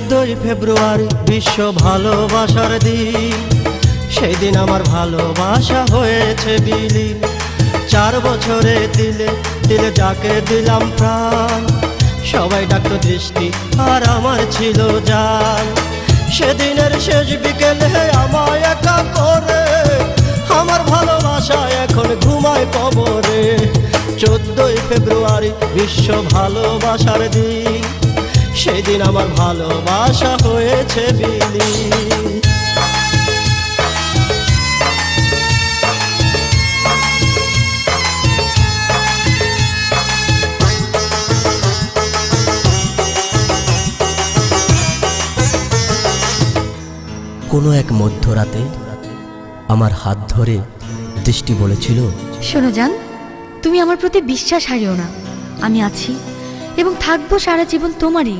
14ই ফেব্রুয়ারি বিশ্ব ভালোবাসার দিন। সেই দিন আমার ভালোবাসা হয়েছে বিলীন। 4 বছরে তিলে তিলে যাকে দিলাম প্রাণ, সবাই ডাকতো দৃষ্টি আর আমার ছিল জান। সেদিনের শেষ বিকেলে আমায় একা করে আমার ভালোবাসা এখন ঘুমায় কবরে। 14ই ফেব্রুয়ারি বিশ্ব ভালোবাসার দিন। সেদিন আমার ভালোবাসা হয়েছে বিলীন। কোনো এক মধ্যরাতে আমার হাত ধরে দৃষ্টি বলেছিল, শোনো জান, তুমি আমার প্রতি বিশ্বাস হারিও না। আমি আছি এবং থাকবো সারা জীবন তোমারই।